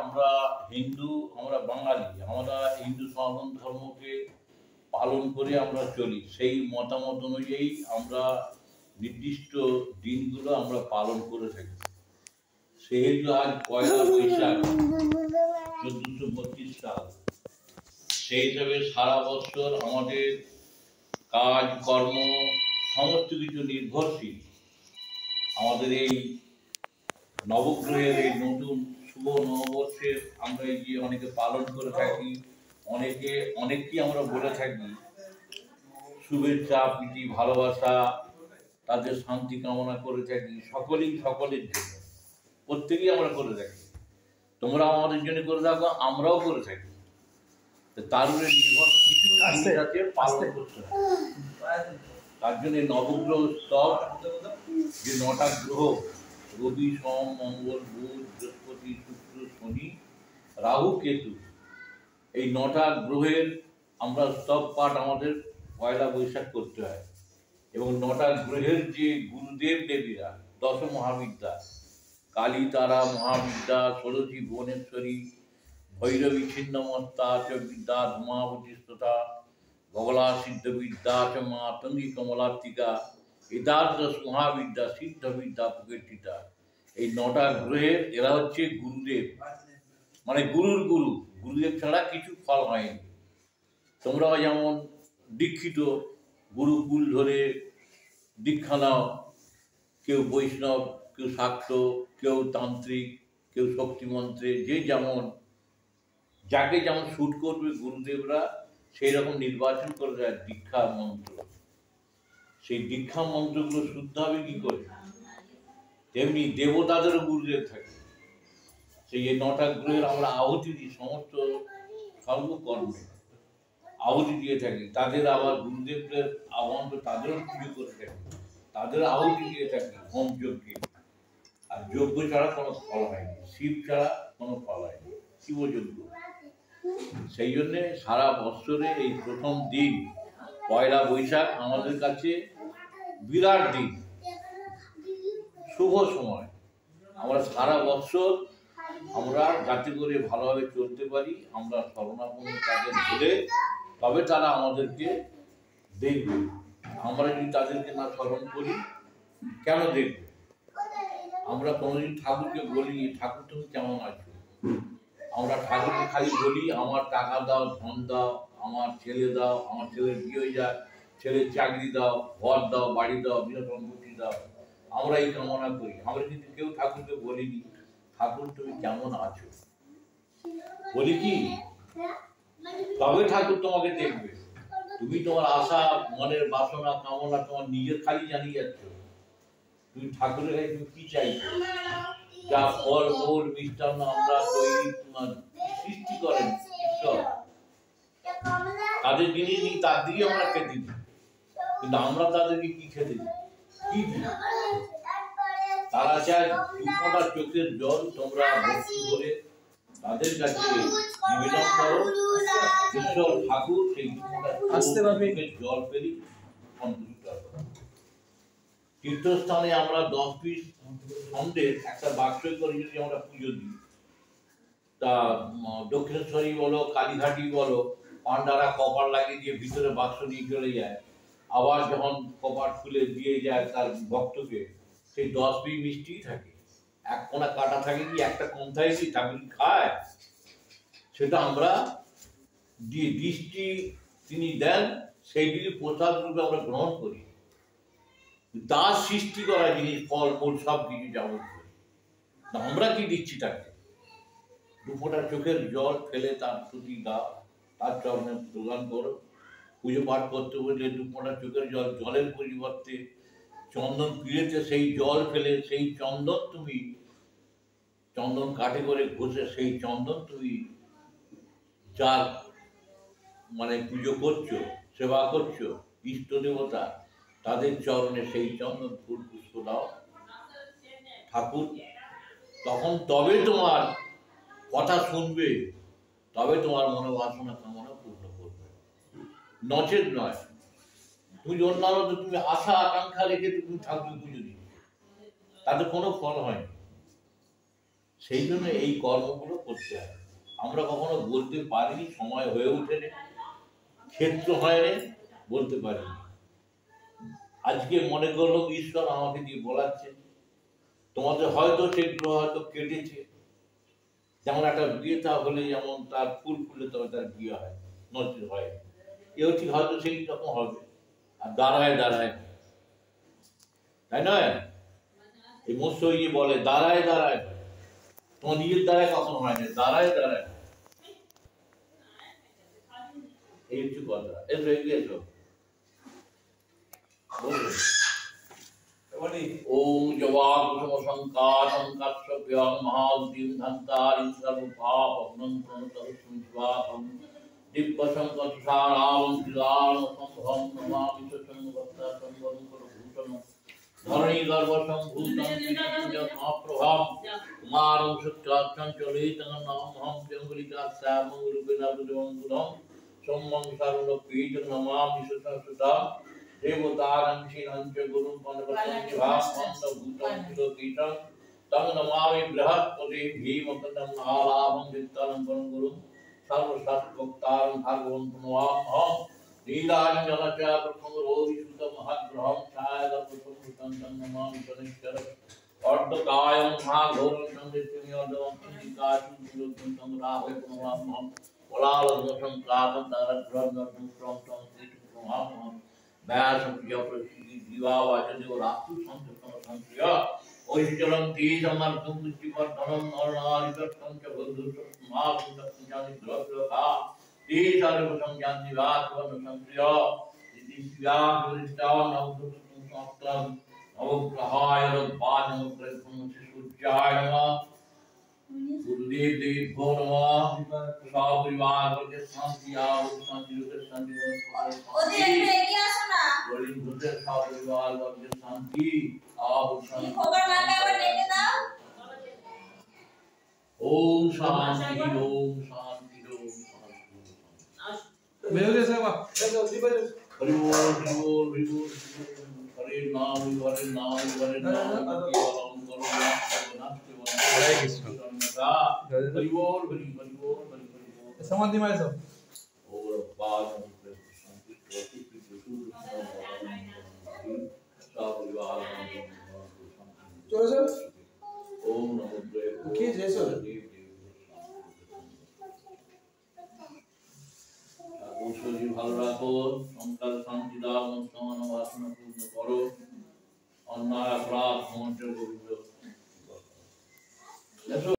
আমরা হিন্দু, আমরা বাঙালি, আমরা হিন্দু সনাতন ধর্মকে পালন করে আমরা চলি। সেই মতামত অনুযায়ী আমরা নির্দিষ্ট দিনগুলো আমরা পালন করে থাকি। সেহেতু আজ পয়লা বৈশাখ 1432 সাল, সেই হিসাবে সারা বছর আমাদের কাজ কর্ম সমস্ত কিছু নির্ভরশীল আমাদের এই নবগ্রহের এই নতুন শুভ নববর্ষের আমরা এই যে অনেকে পালন করে থাকি, অনেককেই আমরা বলে থাকি শুভেচ্ছা, প্রীতি, ভালোবাসা, তাদের শান্তি কামনা করে থাকি। সকলের জন্য, প্রত্যেকেই আমরা করে থাকি। তোমরা আমাদের জন্য করে থাকো, আমরাও করে থাকি। তার উপরে নির্ভর কিছু জিনিসটাকে পালন করতে হয়। তার জন্য নবগ্রহ স্তব, যে 9টা গ্রহ রবি, সোম, মঙ্গল, বুধ, বৃহস্পতি, শুক্র, শনি, রাহু, কেতু, এই 9টা গ্রহের আমরা স্তব পাঠ আমাদের পয়লা বৈশাখ করতে হয়। এবং 9টা গ্রহের যে গুরুদেব দেবীরা, 10 মহাবিদ্যা, কালী, তারা, মহাবিদ্যা, ষোড়শী, ভুবনেশ্বরী, ভৈরবী, ছিন্নমস্তা চ বিদ্যা, ধূমাবতীস্তথা বগলা সিদ্ধবিদ্যা চ মা তঙ্গী কমলাত্মিকা, এদাদশ মহাবিদ্যা সিদ্ধবিদ্যা প্রকৃতিতা। এই 9টা গ্রহের এরা হচ্ছে গুরুদেব, মানে গুরুর গুরু। গুরুদেব ছাড়া কিছু ফল হয়নি। তোমরা যেমন দীক্ষিত, গুরুকুল ধরে দীক্ষা নাও, কেউ বৈষ্ণব, কেউ শাক্ত, কেউ তান্ত্রিক, কেউ শক্তিমন্ত্রে, যে যেমন যাকে যেমন শুট করবে গুরুদেবরা সেই রকম নির্বাচন করে দেয় দীক্ষা মন্ত্র। সেই দীক্ষা মন্ত্রগুলো শুদ্ধ হবে কি করে? তেমনি দেবতাদেরও গুরুদেব থাকে। সেই 9টা গ্রহের আমরা আহুতি দিই, সমস্ত সর্বকর্মে আহুতি দিয়ে থাকি। তাদের আবার গুরুদেবদের আহ্বান করে তাদেরও পুজো করে থাকি, তাদের আহুতি দিয়ে থাকি হোম যজ্ঞে। আর যজ্ঞ ছাড়া কোনো ফল হয়নি, শিব ছাড়া কোনো ফল হয়নি, শিবযজ্ঞ। সেই জন্যে সারা বৎসরে এই প্রথম দিন পয়লা বৈশাখ আমাদের কাছে বিরাট দিন, শুভ সময়। আমরা সারা বৎসর আমরা যাতে করে ভালোভাবে চলতে পারি, আমরা শরণাপন্ন তাদের বলে তবে তারা আমাদেরকে দেখবে। আমরা যদি তাদেরকে না স্মরণ করি, কেন দেখবে? আমরা কোনোদিন ঠাকুরকে বলিনি ঠাকুর তুমি কেমন আছো। আমরা ঠাকুরকে খালি বলি আমার টাকা দাও, ধন দাও, আমার ছেলে দাও, আমার ছেলের বিয়ে হয়ে যায়, ছেলের চাকরি দাও, ঘর দাও, বাড়ি দাও, বিনা সম্পত্তি দাও। আমরা এই কামনা করি। আমরা কিন্তু কেউ ঠাকুরকে বলিনি ঠাকুর তুমি কেমন আছো। বলি কি? তবে ঠাকুর তোমাকে দেখবে। তুমি তোমার আশা, মনের বাসনা, কামনা তোমার নিজের খালি জানিয়ে যাচ্ছ। তুমি ঠাকুরের কাছে তুমি কি চাইছো? যা ফল মূল মিষ্টান্ন আমরা তৈরি সৃষ্টি করেন ঈশ্বর, তাদের জিনিস নিই, তার দিকে আমরা খেতে দিই। কিন্তু আমরা তাদেরকে কি খেতে দিই? কি দিই? তারা চায় 2 ফোঁটা চোখের জল তোমরা ভক্তি করে তাদের কাছে নিবেদন করো। ঈশ্বর ঠাকুর সেই 2 ফোঁটা চোখের জল পেলি সন্তুষ্ট হবে। তীর্থস্থানে আমরা 10 পিস সন্দেশ একটা বাক্স করে যদি আমরা পুজো দিই, তা দক্ষিণেশ্বরী বলো, কালীঘাটি বলো, পান্ডারা কপার লাগিয়ে দিয়ে ভিতরে বাক্স নিয়ে চলে যায়। আবার যখন কপার খুলে দিয়ে যায় তার ভক্তকে, সেই 10 পিস মিষ্টি থাকে, এক কোনা কাটা থাকে কি, একটা কম থাকে কি, ঠাকুর খায়। সেটা আমরা দিয়ে দৃষ্টি তিনি দেন, সেইগুলি প্রসাদ রূপে আমরা গ্রহণ করি। তার সৃষ্টি করা জিনিস, ফল মূল সব কিছু যাবতীয় আমরা কি দিচ্ছি তাকে? 2 ফোঁটা চোখের জল ফেলে তার প্রতি দাও, তার চরণে প্রদান করো। পুজো পাঠ করতে বললে 2 ফোঁটা চোখের জল, জলের পরিবর্তে চন্দন পিড়েতে সেই জল ফেলে সেই চন্দন তুমি চন্দন কাঠে করে ঘষে সেই চন্দন তুমি যার মানে পুজো করছো, সেবা করছো, ইষ্ট দেবতা, তাদের চরণে সেই চন্দন ফুল পুষ্প দাও। ঠাকুর তখন তবে তোমার কথা শুনবে, তবে তোমার মনোবাসনা কামনা পূর্ণ করবে, নচেত নয়। তুমি অন্যান্য তুমি আশা আকাঙ্ক্ষা রেখে তুমি ঠাকুর পুজো দিচ্ছ, তাতে কোনো ফল হয়নি। সেই জন্য এই কর্মগুলো করতে হয়। আমরা কখনো বলতে পারিনি, সময় হয়ে ওঠেনি, ক্ষেত্র হয়নি, বলতে পারিনি। আজকে মনে করলো ঈশ্বর আমাকে দিয়ে বলাচ্ছেন। তোমাদের হয়তো সেগুলো হয়তো কেটেছে, যেমন একটা বিয়ে থা হলে যেমন তার ফুল ফুলে তবে তার বিয়ে হয়, নষ্ট হয়, এও ঠিক হয়তো সেই রকম হবে। আর দাঁড়ায় দাঁড়ায়, তাই নয়? এই মৎস্য বলে দাঁড়ায় দাঁড়ায়, তোমার নিজের দ্বারায় কখনো হয় না, দাঁড়ায় দাঁড়ায়। এই হচ্ছে কথা। এসো এগিয়ে এসো। ওম জবাকুসুম সংকাশং কাশ্যপ্যং মহাউদ্দিম ধন্তারিং সর্বপাপগ্নং প্রণতস্তুং শিবাহং দিব্যসংকটসারাবং শ্রীরাম সম্ভবং নমামি সচন্নভক্তাসং বরুণকুলভূষণং ধরণীগর্ভসম্ভূতং শ্রীচূড়ামহাপ্রভাং কুমারং সত্যাচ্ছঞ্চলিতং নামহং প্রিয়ঙ্গুলিকাস্যামঙ্গলুপেনাবুধমঙ্গুলং সম্মং সর্বলোকীজং নমামি সচন্নসুতাং देवतारं क्षीरं च गुरुं पनपतंजिभासमन्तभूतं शिरोकीटं तं नमामि बृहस्पति भीमपदं आलाभं वित्तलं गुरुं सर्वशास्त्रभक्तारं भागवन्तं नमामहं नीलाञ्जनचारुकमरोविसुतमहद्ग्रहं छायागर्भसंभूतं तं नमामि शनैश्चरं अर्धकायं महाघोरं संदृश्यमियदवं सन्निकाशं तं राहुलं नमामहं वलालघोषं काकं तारग्रहं तं नमामहं व्यासं जीवावाचने रात्रि संस्कृतं संस्कृत्य ओइश्चरं तेजमर्धं दृष्टिवर्धनं नरनारिकर्तं च बुद्धुसमागुणं द्रव्यका ते सर्वसं जानति वात्मन संस्कृत्य इति व्याकृष्टां नवदुतं सप्तं नवग्रहाय रद्वानं प्रथमं शिशुज्याय नमः गुरुदेव देवो नमः सपरिवार के शांति आओ शांति के शांति ओदे एगिया सुना बड़ी गुजर सपरिवार के शांति आओ शांति खबर लगावर लेके दाओ ओम शांति ओम शांति ओम शांति मेरे साहब हरि बोल हरि बोल हरि बोल हरे नाम हरे नाम हरे नाम केवलम करुणा हरे कृष्ण हरि बोल हरि हरि बोल हरि हरि बोल समाधि में सब और बाद में शांति प्रति विशुद्ध परिवार चलो सर ओम नमो देव की जय सर অবশ্যই ভালো রাখো, সংসার শান্তি দাও, মন বাসনা পূর্ণ করো, অন্যায় অপরাধ মন্ত্র গোবিন্দ।